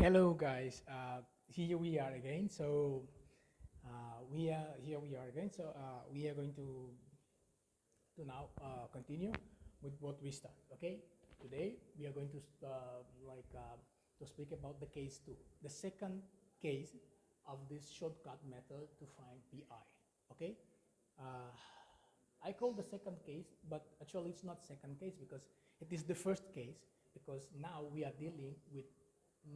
Hello guys, here we are again. We are again. We are going to now continue with what we start. Okay, today we are going to to speak about the case two, the second case of this shortcut method to find pi. Okay, uh, I call the second case, but actually it's not second case because it is the first case, because now we are dealing with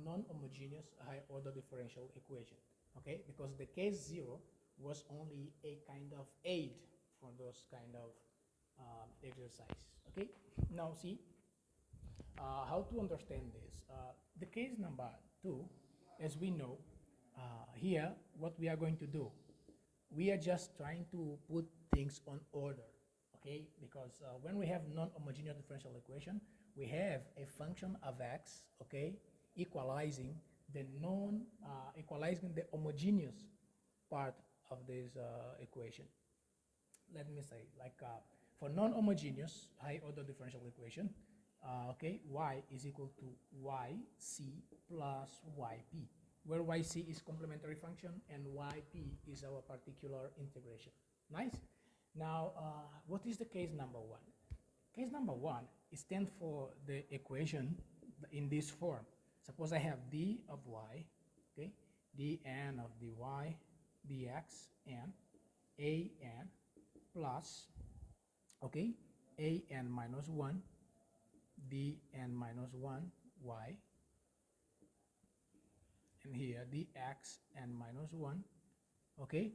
non-homogeneous higher order differential equation. Okay, because the case zero was only a kind of aid for those kind of exercise. Okay, now see how to understand this. The case number two, as we know, here what we are going to do, we are just trying to put things on order. Okay, because when we have non-homogeneous differential equation, we have a function of x, okay, equalizing the equalizing the homogeneous part of this equation. Let me say, for non-homogeneous high order differential equation, okay, y is equal to yc plus yp, where yc is complementary function and yp is our particular integration. Nice. Now, what is the case number one? Case number one stands for the equation in this form. Suppose I have d of y, okay, dn of dy, dx, and an plus, okay, an minus 1, dn minus 1, y, and here dx and minus 1, okay,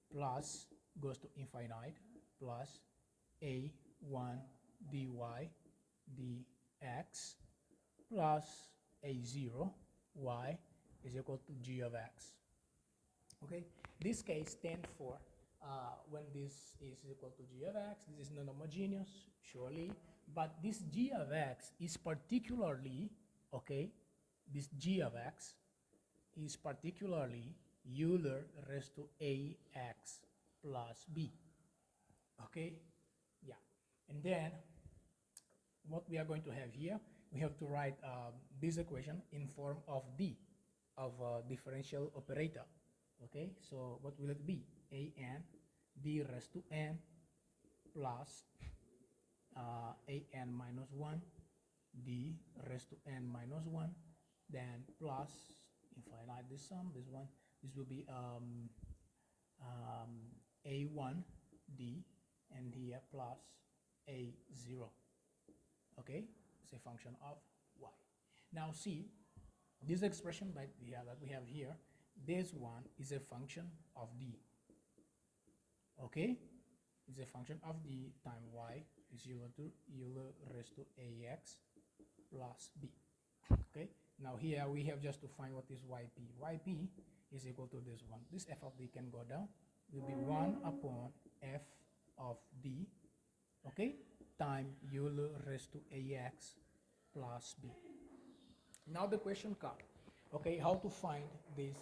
plus goes to infinite, plus a1 dy dx plus a0 y is equal to g of x. Okay, this case stands for when this is equal to g of x, this is non-homogeneous, surely, but this g of x is particularly, okay, this g of x is particularly Euler raised to ax plus b. Okay, yeah, and then what we are going to have here, we have to write this equation in form of d, of differential operator. Okay, so what will it be? An d raised to n plus an minus 1 d raised to n minus 1, then plus infinite this sum, this will be a1 d, and here plus a0. Okay, it's a function of y. Now see, this expression that we have here, this one is a function of d. Okay, it's a function of d times y is equal to Euler raised to ax plus b. Okay, now here we have just to find what is yp. Yp is equal to this one. This f of d can go down, will be 1 upon f of d, okay, time Euler raised to ax plus b. Now the question comes, okay, how to find this,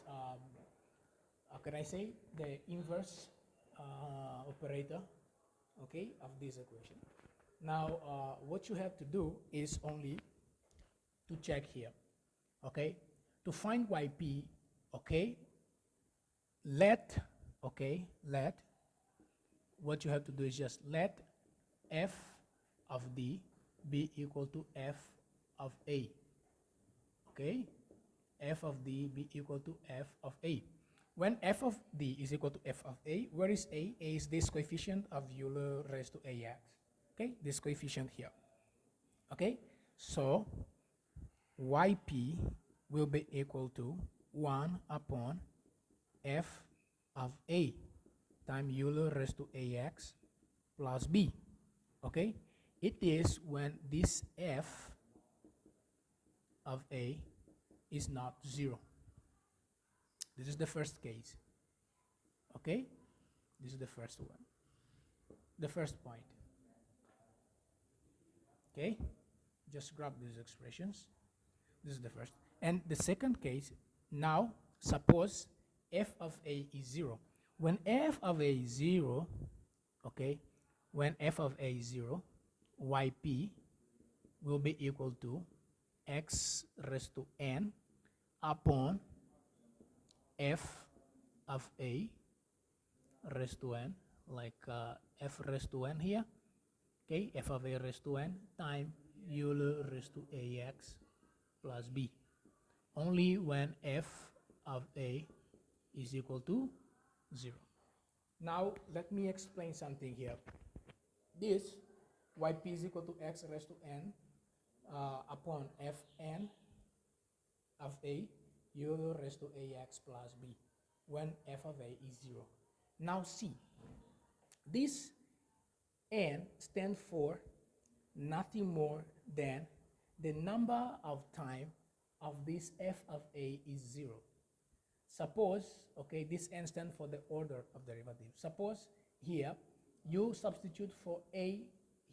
can I say, the inverse operator, okay, of this equation. Now, what you have to do is only to check here, okay, to find yp, okay, let what you have to do is just let f of d be equal to f of a. Okay, f of d be equal to f of a. When f of d is equal to f of a, where is a? A is this coefficient of Euler raised to ax. Okay, this coefficient here. Okay, so yp will be equal to 1 upon f of a times Euler raised to ax plus b. Okay, it is when this f of a is not 0. This is the first case. Okay, this is the first one, the first point. Okay, just grab these expressions. This is the first. And the second case, now suppose f of a is 0. When f of a is 0, okay, when f of a is 0, yp will be equal to x raised to n upon f of a raised to n, like f raised to n here, okay, f of a raised to n time Euler raised to ax plus b, only when f of a is equal to 0. Now let me explain something here. This yp is equal to x raised to n upon fn of a Euler raised to ax plus b when f of a is 0. Now see, this n stands for nothing more than the number of time of this f of a is 0. Suppose, okay, this n stands for the order of derivative. Suppose here you substitute for a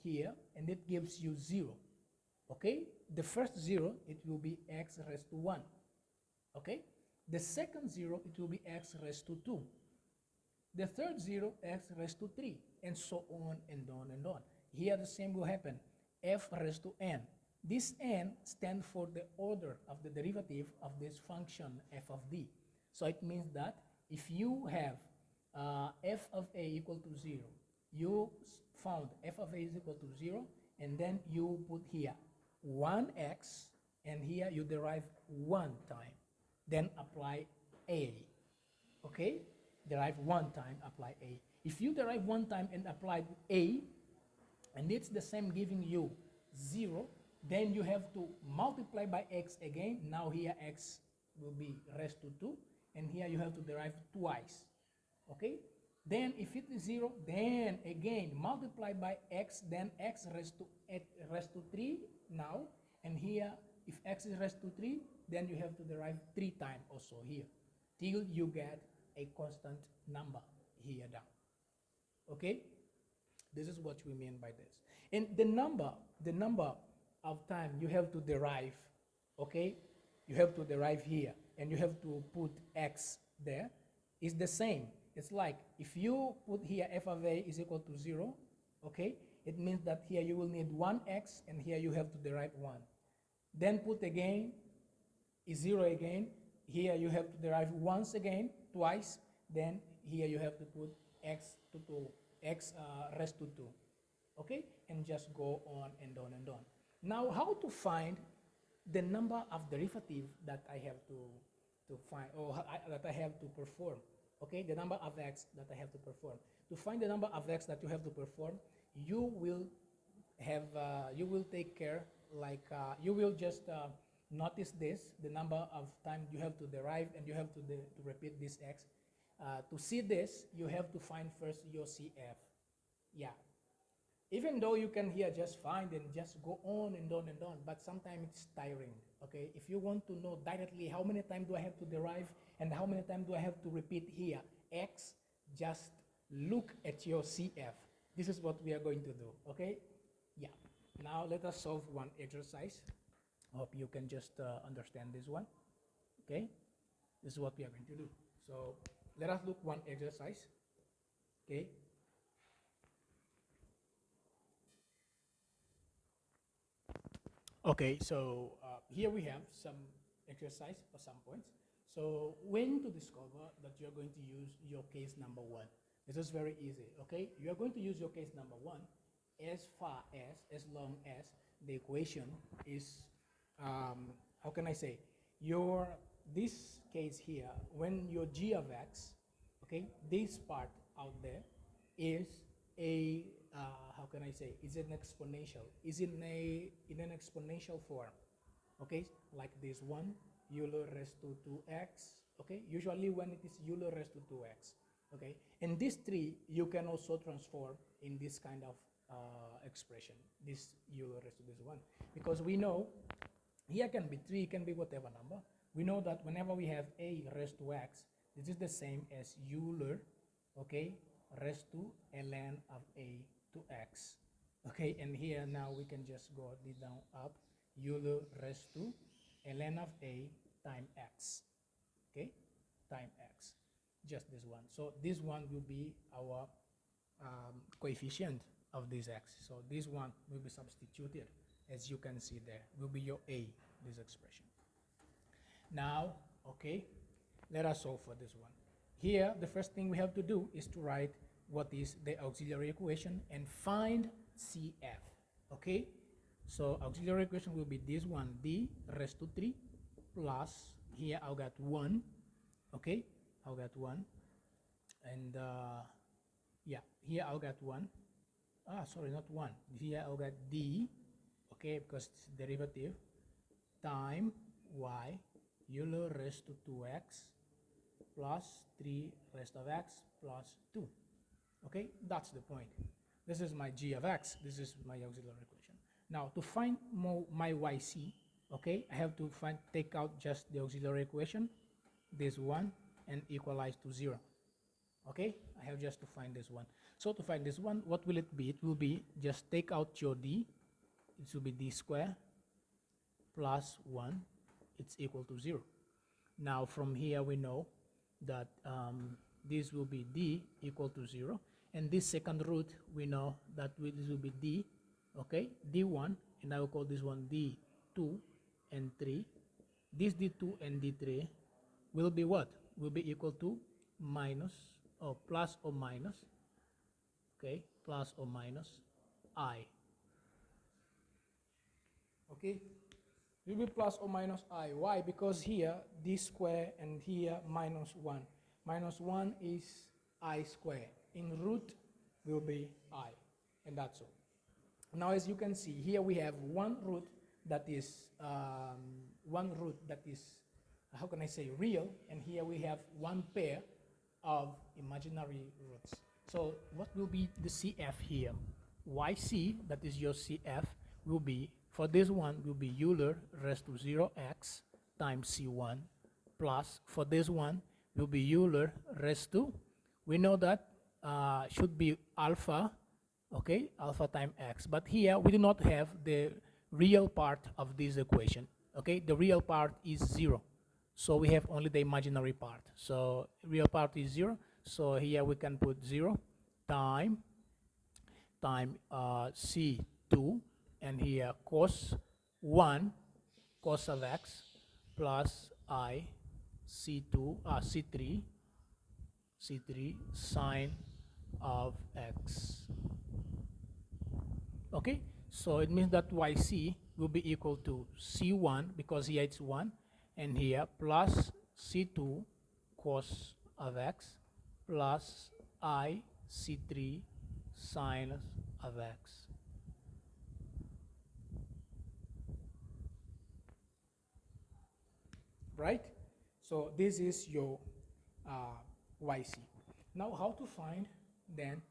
here and it gives you 0. Okay, the first 0 it will be x raised to 1. Okay, the second 0 it will be x raised to 2. The third 0 x raised to 3, and so on and on and on. Here the same will happen, f raised to n. This n stands for the order of the derivative of this function f of d. So it means that if you have f of a equal to 0, you found f of a is equal to 0, and then you put here 1x, and here you derive 1 time. Then apply a, okay? Derive 1 time, apply a. If you derive 1 time and apply a, and it's the same giving you 0, then you have to multiply by x again. Now here x will be raised to 2, and here you have to derive twice, okay? Then if it is 0, then again multiply by x, then x raised to 3 now, and here if x is raised to 3, then you have to derive 3 times also here, till you get a constant number here down, okay? This is what we mean by this. And the number of time you have to derive, okay? You have to derive here, and you have to put x there, is the same. It's like if you put here f of a is equal to 0, okay? It means that here you will need 1x, and here you have to derive 1. Then put again, is 0 again. Here you have to derive once again, twice. Then here you have to put x to 2, x raised to 2, okay? And just go on and on and on. Now, how to find the number of derivative that I have to find, or that I have to perform, okay? The number of x that I have to perform. To find the number of x that you have to perform, you will have, you will take care, like, you will just notice this, the number of time you have to derive, and you have to repeat this x. To see this, you have to find first your CF. Yeah. Even though you can here just find and just go on and on and on, but sometimes it's tiring, okay? If you want to know directly how many times do I have to derive and how many times do I have to repeat here x, just look at your CF. This is what we are going to do, okay? Yeah. Now let us solve one exercise. Hope you can just understand this one, okay? This is what we are going to do. So let us look one exercise, okay? Okay, so here we have some exercise for some points. So when to discover that you're going to use your case number 1? This is very easy, okay? You're going to use your case number 1 as long as the equation is, how can I say, this case here, when your g of x, okay, this part out there is a, how can I say, is an exponential, is in an exponential form, okay, like this one, Euler raised to 2x, okay, usually when it is Euler raised to 2x, okay, and this 3 you can also transform in this kind of expression, this Euler raised to this one, because we know here can be 3, can be whatever number. We know that whenever we have a raised to x, this is the same as Euler, okay, raised to ln of a to x, okay, and here now we can just go this down up, Euler raised to ln of a time x, okay, time x, just this one. So this one will be our coefficient of this x. So this one will be substituted, as you can see there, will be your a, this expression. Now, okay, let us solve for this one. Here, the first thing we have to do is to write what is the auxiliary equation and find CF, okay? So auxiliary equation will be this one, d raised to 3 plus, here I'll get 1, okay? I'll get 1, and yeah, here I'll get 1. Sorry, not 1. Here I'll get d, okay, because it's derivative, time y, Euler raised to 2x plus 3 raised of x plus 2. Okay, that's the point. This is my g of x. This is my auxiliary equation. Now, to find my yc, okay, I have to take out just the auxiliary equation, this one, and equalize to 0. Okay, I have just to find this one. So to find this one, what will it be? It will be just take out your d. It will be d squared plus 1. It's equal to 0. Now from here we know that this will be d equal to 0. And this second root, we know that this will be d, okay, d1, and I will call this one d2 and 3. This d2 and d3 will be what? Will be equal to minus, or plus or minus, okay, plus or minus I. Okay, it will be plus or minus I. Why? Because here d square and here minus 1. Minus 1 is I square. In root will be I, and that's all. Now as you can see, here we have one root that is how can I say, real, and here we have one pair of imaginary roots. So what will be the CF here? YC, that is your CF, will be, for this one, will be Euler raised to 0x times C1 plus, for this one, will be Euler raised to, we know that should be alpha, okay, alpha times x. But here we do not have the real part of this equation, okay? The real part is 0. So we have only the imaginary part. So real part is 0. So here we can put 0 time C2, and here cos 1 cos of x plus I C3 sine of x. Okay, so it means that yc will be equal to c1, because here it's 1, and here plus c2 cos of x plus I c3 sine of x. Right? So this is your YC. Now how to find then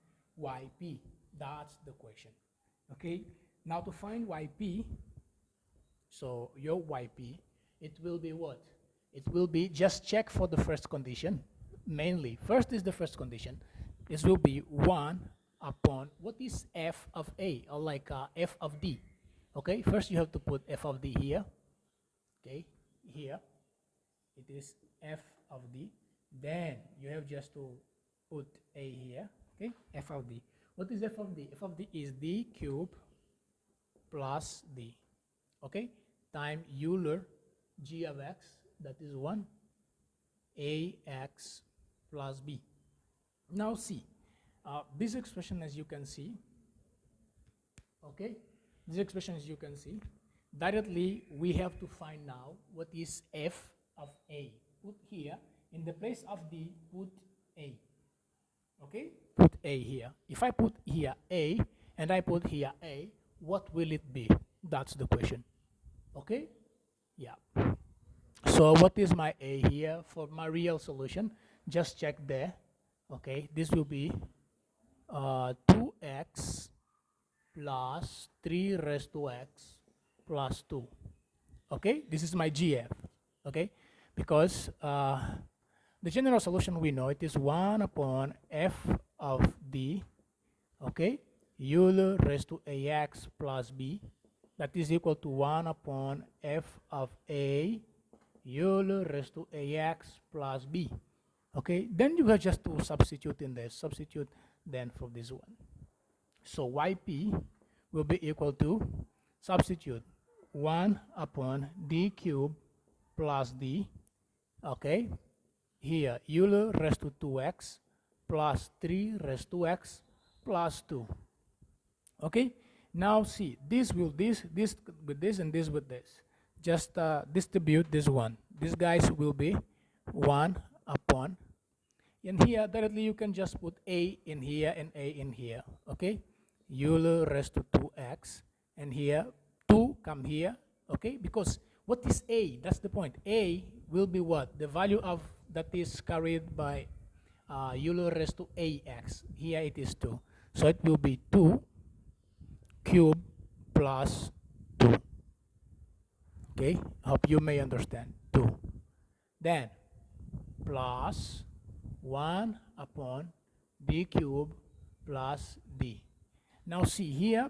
YP? That's the question. Okay? Now to find YP, so your YP, it will be what? It will be, just check for the first condition. Mainly, first is the first condition. This will be 1 upon, what is f of A, or like f of D? Okay, first you have to put f of D here. Okay, here. It is f of D. Then you have just to put A here. Okay, f of D. What is f of D? F of D is D cubed plus D. Okay, time Euler g of x, that is 1, ax plus b. Now see, this expression, as you can see, okay, this expression, as you can see, directly we have to find now what is f of A. Put here, in the place of D, put A. Okay? Put A here. If I put here A, and I put here A, what will it be? That's the question. Okay? Yeah. So what is my A here for my real solution? Just check there. Okay, this will be 2x plus 3 raised to x plus 2. Okay, this is my GF. Okay, because the general solution we know it is 1 upon f of D, okay, Euler raised to ax plus b, that is equal to 1 upon f of A Euler raised to ax plus b. Okay, then you have just to substitute in there, substitute then for this one. So yp will be equal to, substitute 1 upon d cubed plus d, okay? Here, Euler raised to 2x plus 3 raised to x plus 2. Okay? Now see, this with this, and this with this. Just distribute this one. These guys will be 1 upon. And here, directly you can just put a in here and a in here. Okay? Euler raised to 2x. And here, 2 come here. Okay? Because what is a? That's the point. A will be what? The value of that is carried by Euler raised to ax. Here it is 2. So it will be 2 cube plus 2. Okay? Hope you may understand. 2. Then plus 1 upon d cube plus d. Now see here,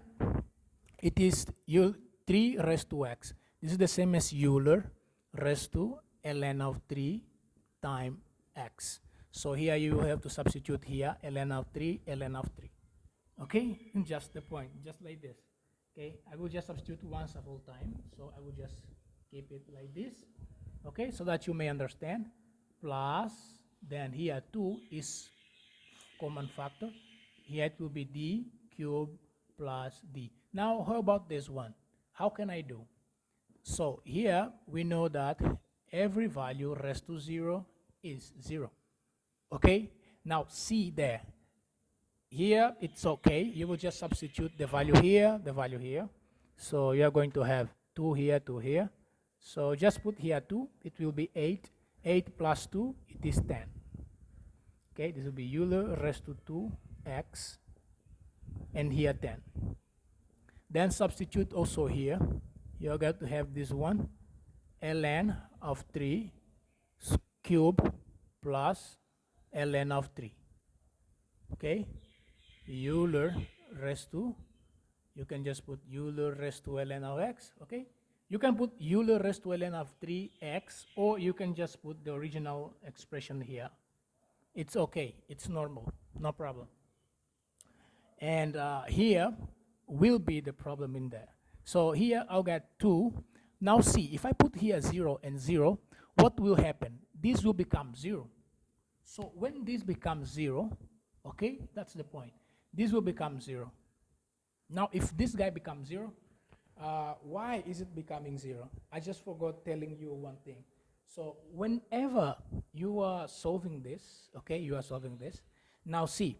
it is 3 raised to x. This is the same as Euler raised to ln of 3 times x. So here you have to substitute here ln of 3, ln of 3. Okay, just the point, just like this. Okay, I will just substitute once a whole time. So I will just keep it like this. Okay, so that you may understand. Plus, then here 2 is common factor. Here it will be d cubed plus d. Now, how about this one? How can I do? So here we know that every value raised to 0 is 0. Okay, now see there. Here it's okay. You will just substitute the value here, the value here. So you are going to have 2 here, 2 here. So just put here 2. It will be 8. 8 plus 2, it is 10. Okay, this will be Euler raised to 2x. And here 10. Then substitute also here. You are going to have this one. ln of 3 cube plus ln of 3. Okay. Euler raised to, you can just put Euler raised to ln of x, okay? You can put Euler raised to ln of 3x, or you can just put the original expression here. It's okay, it's normal, no problem. And here will be the problem in there. So here I'll get 2. Now see, if I put here 0 and 0, what will happen? This will become 0. So when this becomes 0, okay, that's the point. This will become 0. Now, if this guy becomes 0, why is it becoming 0? I just forgot telling you one thing. So whenever you are solving this, okay, you are solving this. Now see,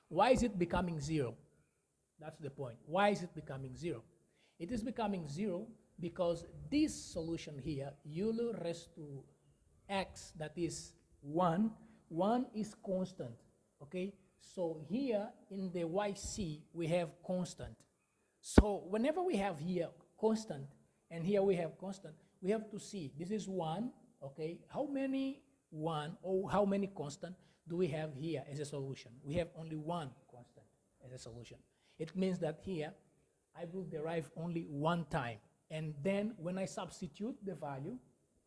why is it becoming 0? That's the point. Why is it becoming 0? It is becoming 0 because this solution here, Euler raised to x, that is 1, 1 is constant, okay? So here in the YC, we have constant. So whenever we have here constant, and here we have constant, we have to see, this is 1, okay? How many 1 or how many constant do we have here as a solution? We have only 1 constant as a solution. It means that here, I will derive only 1 time. And then when I substitute the value,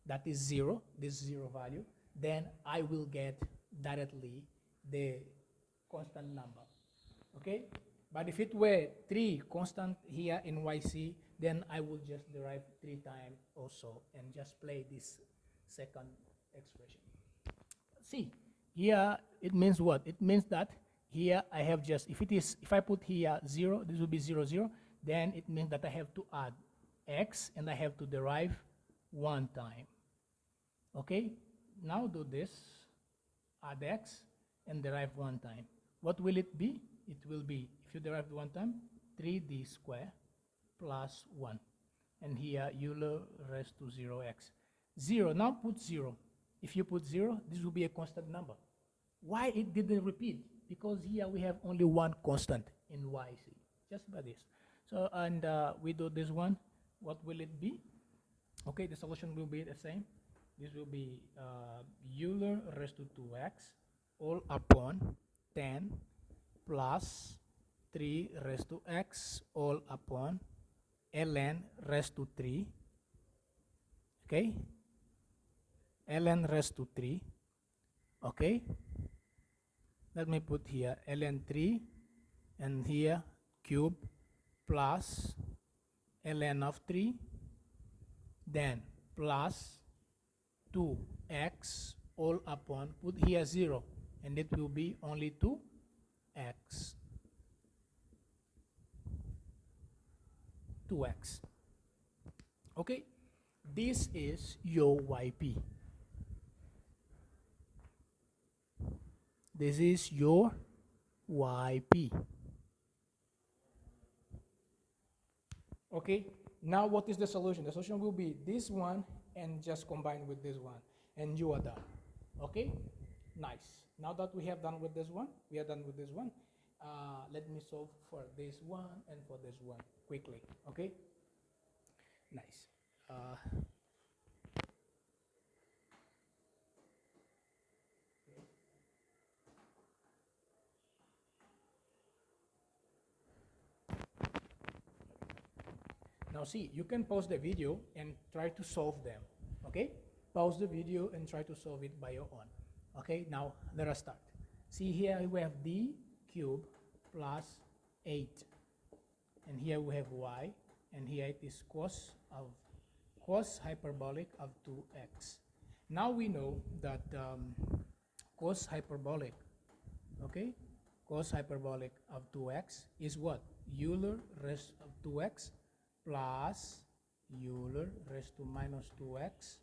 that is 0, this 0 value, then I will get directly the constant number, okay? But if it were 3 constant here in YC, then I will just derive 3 times also and just play this second expression. See, here it means what? It means that here I have just, if I put here 0, this will be 0, 0, then it means that I have to add x and I have to derive 1 time. Okay, now do this, add x and derive 1 time. What will it be? It will be, if you derive 1 time, 3d squared plus 1. And here Euler raised to 0x. 0, now put 0. If you put 0, this will be a constant number. Why it didn't repeat? Because here we have only 1 constant in YC, just by this. So, and we do this one, what will it be? Okay, the solution will be the same. This will be Euler raised to 2x all upon 10 plus 3 raised to x all upon ln raised to 3. Okay? ln raised to 3. Okay? Let me put here ln 3 and here cube plus ln of 3. Then plus 2x all upon, put here 0, and it will be only 2x. 2x. Okay, this is your yp. This is your yp. Okay, now what is the solution? The solution will be this one and just combine with this one, and you are done. Okay, nice. Now that we have done with this one, we are done with this one. Let me solve for this one and for this one quickly. Okay, nice. Now see, you can pause the video and try to solve them, okay? Pause the video and try to solve it by your own. Okay, now let us start. See here we have d cubed plus 8. And here we have y, and here it is cos hyperbolic of 2x. Now we know that cos hyperbolic, okay? Cos hyperbolic of 2x is what? Euler raised of 2x plus Euler raised to minus 2x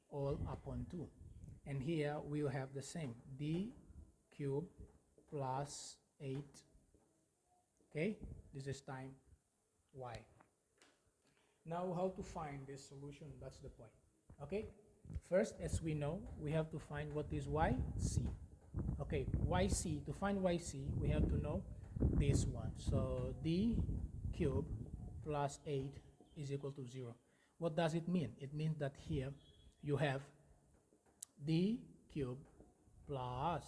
all upon 2. And here we will have the same, d cubed plus 8. Okay, this is time y. Now how to find this solution? That's the point. Okay, first, as we know, we have to find what is yc. Okay, yc, to find yc, we have to know this one. So d cubed plus 8 is equal to 0. What does it mean? It means that here you have d cubed plus,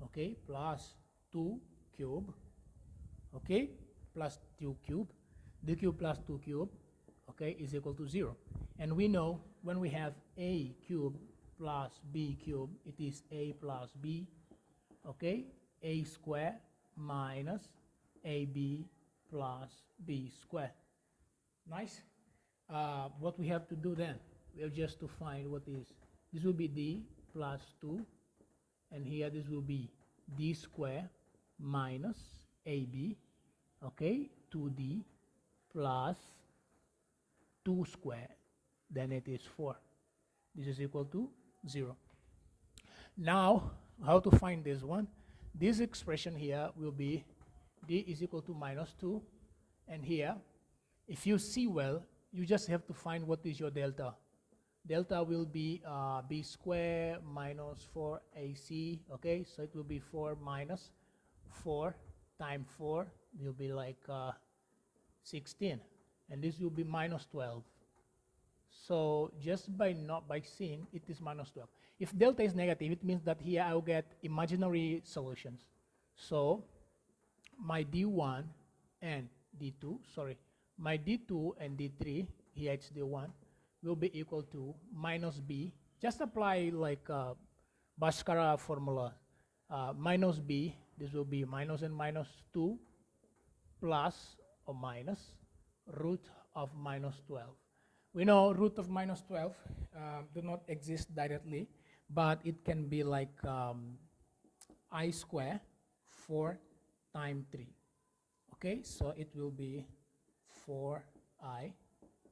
okay, plus 2 cubed, okay, plus 2 cubed, d cubed plus 2 cubed, okay, is equal to 0. And we know when we have a cubed plus b cubed, it is a plus b, okay, a square minus ab plus b square. Nice. What we have to do then, we have just to find what is, this will be d plus 2, and here this will be d square minus ab, okay, 2d plus 2 square, then it is 4. This is equal to 0. Now, how to find this one? This expression here will be d is equal to minus 2, and here, if you see well, you just have to find what is your delta. Delta will be b square minus 4ac, okay, so it will be 4 minus 4 times 4 will be like 16, and this will be minus 12. So just by seeing it is minus 12. If delta is negative, it means that here I will get imaginary solutions. So my d1 and d2, sorry, my d2 and d3, here it's d1, will be equal to minus b. Just apply like Bhaskara formula. Minus b, this will be minus and minus 2 plus or minus root of minus 12. We know root of minus 12 do not exist directly, but it can be like I square 4 times 3. Okay, so it will be 4i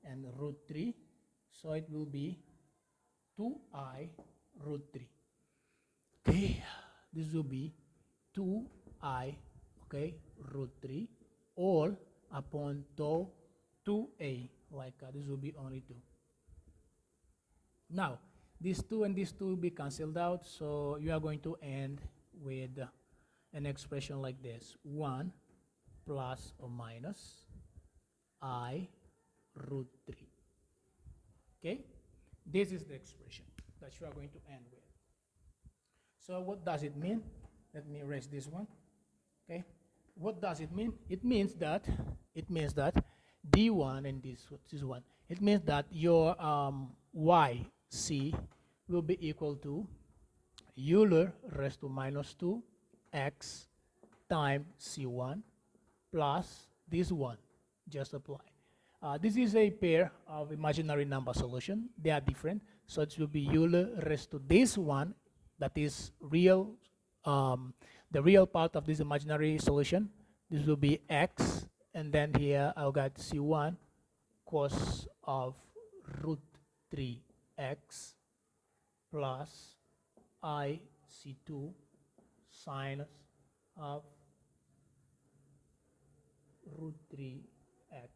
and root 3. So it will be 2i root 3. Okay, this will be 2i, okay, root 3 all upon 2a, like this will be only 2. Now, these 2 and these 2 will be cancelled out, so you are going to end with an expression like this: 1 plus or minus I root 3. Okay? This is the expression that you are going to end with. So what does it mean? Let me erase this one. Okay? What does it mean? It means that d1 and this one. It means that your yc will be equal to Euler raised to minus 2 x times c1 plus this one. Just apply. This is a pair of imaginary number solution. They are different. So it will be Euler raised to this one, that is real, the real part of this imaginary solution. This will be x, and then here I'll get C1 cos of root 3x plus I C2 sinus of root 3x.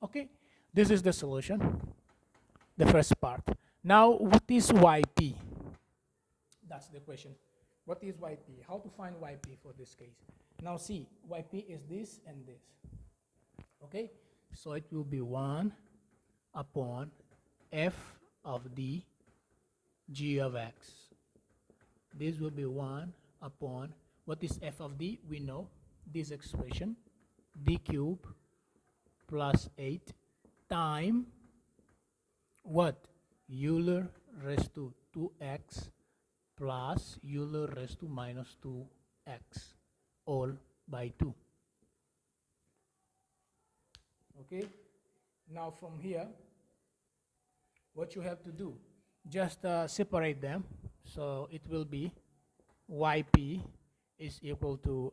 Okay, this is the solution, the first part. Now, what is YP? That's the question. What is YP? How to find YP for this case? Now see, YP is this and this. Okay, so it will be 1 upon f of d g of x. This will be 1 upon, what is f of d? We know this expression, d cube plus 8 time what? Euler raised to 2x plus Euler raised to minus 2x all by 2. Okay, now from here, what you have to do, just separate them. So it will be YP is equal to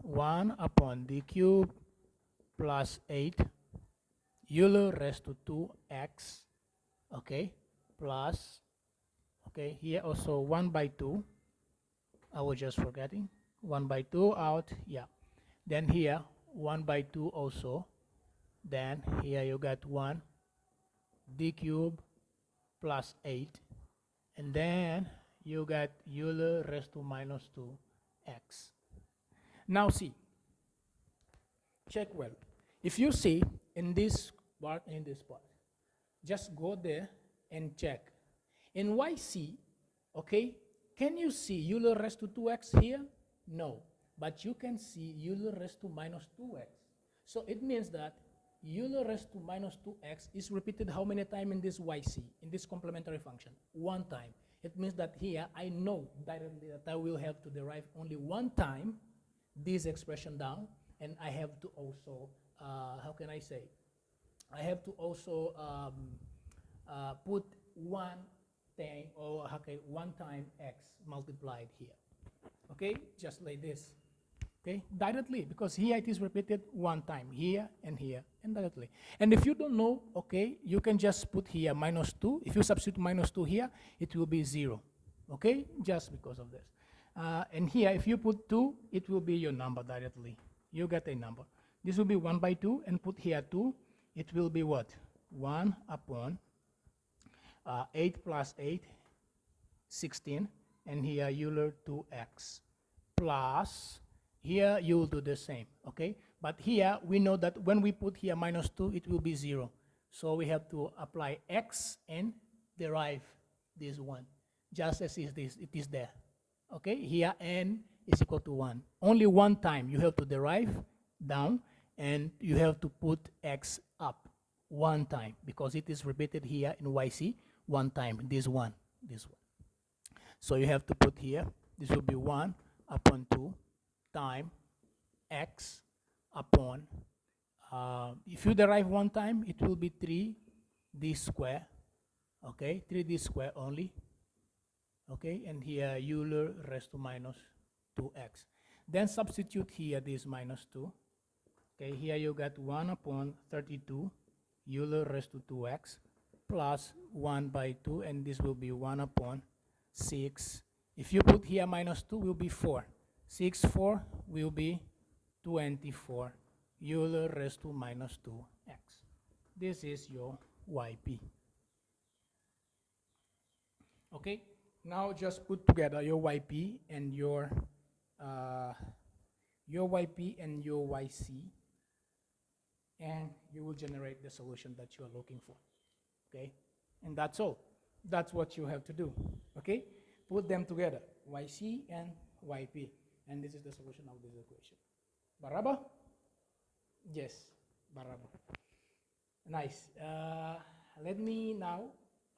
1 upon d cube plus 8 Euler raised to 2x, okay, plus, okay, here also 1 by 2, I was just forgetting, 1 by 2 out, yeah, then here 1 by 2 also, then here you got 1 d cube plus 8, and then you got Euler raised to minus 2x. Now see, check well. If you see in this part, just go there and check. In YC, okay, can you see Euler raised to 2x here? No, but you can see Euler raised to minus 2x. So it means that Euler raised to minus 2x is repeated how many times in this YC, in this complementary function? 1 time. It means that here I know directly that I will have to derive only 1 time this expression down, and I have to also, how can I say? I have to also put 1 thing, or okay, 1 time x multiplied here. Okay, just like this. Okay, directly, because here it is repeated 1 time, here, and directly. And if you don't know, okay, you can just put here minus 2. If you substitute minus 2 here, it will be 0. Okay, just because of this. And here, if you put 2, it will be your number directly. You get a number. This will be 1 by 2, and put here 2. It will be what? 1 upon 8 plus 8, 16, and here Euler 2x plus, here you will do the same, okay? But here we know that when we put here minus 2, it will be 0. So we have to apply x and derive this 1, just as it is there. Okay, here n is equal to 1. Only 1 time you have to derive down, and you have to put x up 1 time, because it is repeated here in YC 1 time, this one. So you have to put here, this will be 1 upon 2 time x upon, if you derive 1 time, it will be 3d square, okay, 3d square only, okay, and here Euler raised to minus 2x. Then substitute here this minus 2, okay, here you got 1 upon 32 Euler raised to 2x plus 1 by 2, and this will be 1 upon 6. If you put here minus 2, will be 4. 6, 4 will be 24 Euler raised to minus 2x. This is your YP. Okay, now just put together your YP and your YP and your YC, and you will generate the solution that you are looking for. Okay, and that's all. That's what you have to do. Okay, put them together, YC and YP, and this is the solution of this equation. Baraba? Yes, Baraba. Nice. Let me now,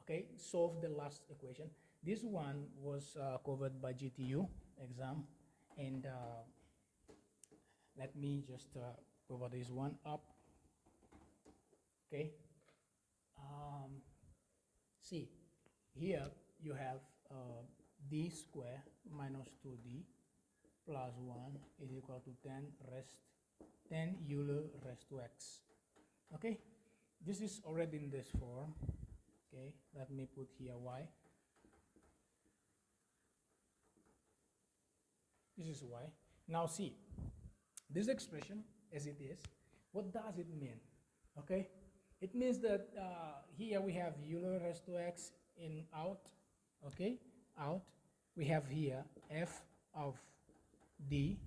okay, solve the last equation. This one was covered by GTU exam, and let me just cover this one up. Okay. See, here you have d square minus 2d plus 1 is equal to 10 Euler raised to x. Okay, this is already in this form. Okay, let me put here y. This is y. Now see, this expression as it is, what does it mean? Okay, it means that here we have Euler raised to x in out. Okay, out. We have here f of d,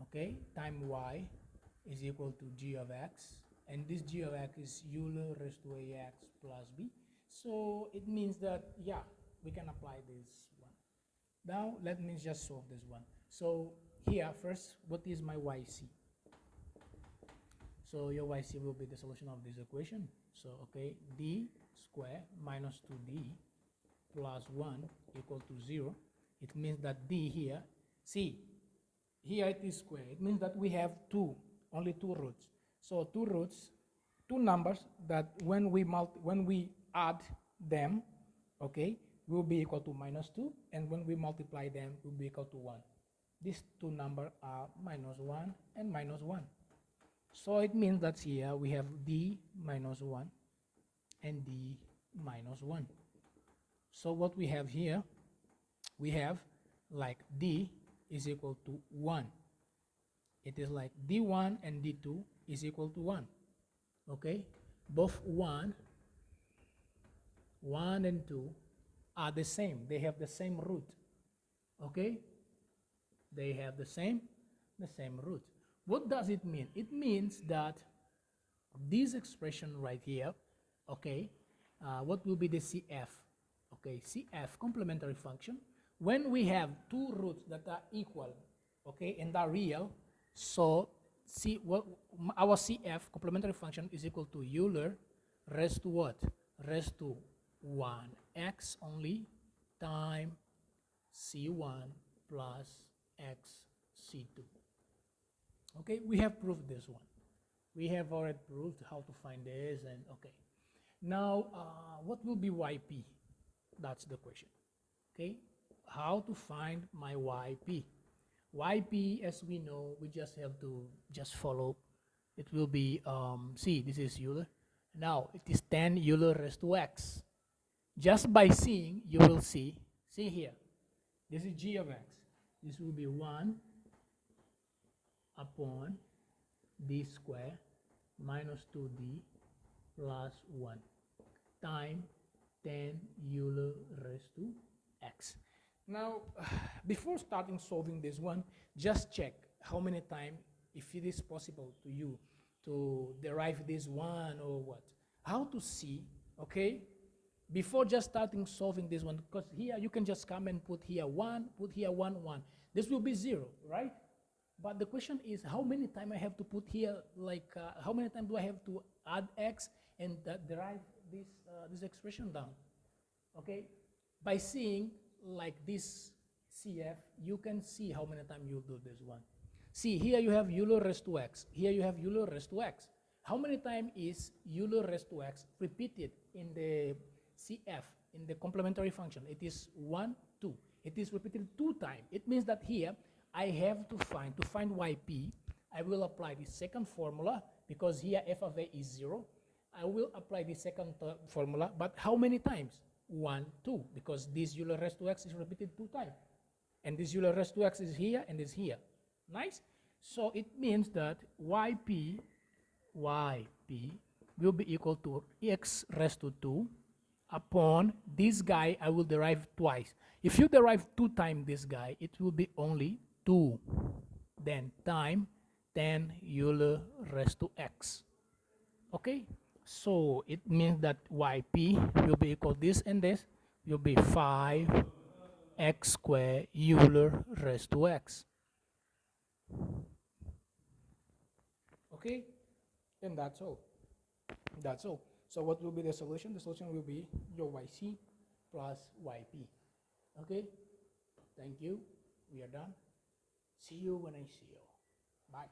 okay, time y is equal to g of x, and this g of x is Euler raised to ax plus b. So it means that, yeah, we can apply this one. Now let me just solve this one. So here first, what is my yc? So your yc will be the solution of this equation. So okay, d square minus 2d plus 1 equal to 0. It means that d here, see, here it is square. It means that we have only two roots. So two roots, two numbers that when we add them, okay, will be equal to minus 2, and when we multiply them will be equal to 1. These two numbers are minus 1 and minus 1. So it means that here we have d minus 1 and d minus 1. So what we have here, we have like d is equal to 1. It is like d1 and d2 is equal to 1. Okay, both 1 and 2 are the same. They have the same root. Okay, they have the same root. What does it mean? It means that this expression right here, okay, what will be the CF? Okay, CF, complementary function. When we have two roots that are equal, okay, and are real, so see what our CF complementary function is equal to Euler raised to what? Raised to 1x only time C1 plus x C2. Okay, we have proved this one. We have already proved how to find this, and okay. Now, what will be YP? That's the question. Okay, how to find my YP? YP, as we know, we just have to just follow. It will be, see, this is Euler. Now, it is 10 Euler raised to x. Just by seeing, you will see here, this is g of x. This will be 1 upon d square minus 2d plus 1 times 10 Euler raised to x. Now, before starting solving this one, just check how many times, if it is possible to you to derive this one or what. How to see, okay, before just starting solving this one, because here you can just come and put here 1, put here 1, 1. This will be 0, right? But the question is, how many times I have to put here, like, how many times do I have to add x and derive this expression down? Okay, by seeing like this CF, you can see how many times you do this one. See, here you have Euler raised to x. Here you have Euler raised to x. How many times is Euler raised to x repeated in the CF, in the complementary function? It is 1, 2. It is repeated 2 times. It means that here I have to find YP, I will apply the second formula, because here f of a is 0. I will apply the second formula, but how many times? 1, 2, because this Euler raised to x is repeated 2 times. And this Euler raised to x is here and is here. Nice? So it means that YP will be equal to x raised to 2 upon this guy I will derive twice. If you derive 2 times this guy, it will be only 2. Then time 10 Euler raised to x. Okay? So it means that YP will be equal to this, and this will be 5x squared Euler raised to x. Okay? And that's all. That's all. So what will be the solution? The solution will be your YC plus YP. Okay? Thank you. We are done. See you when I see you. Bye.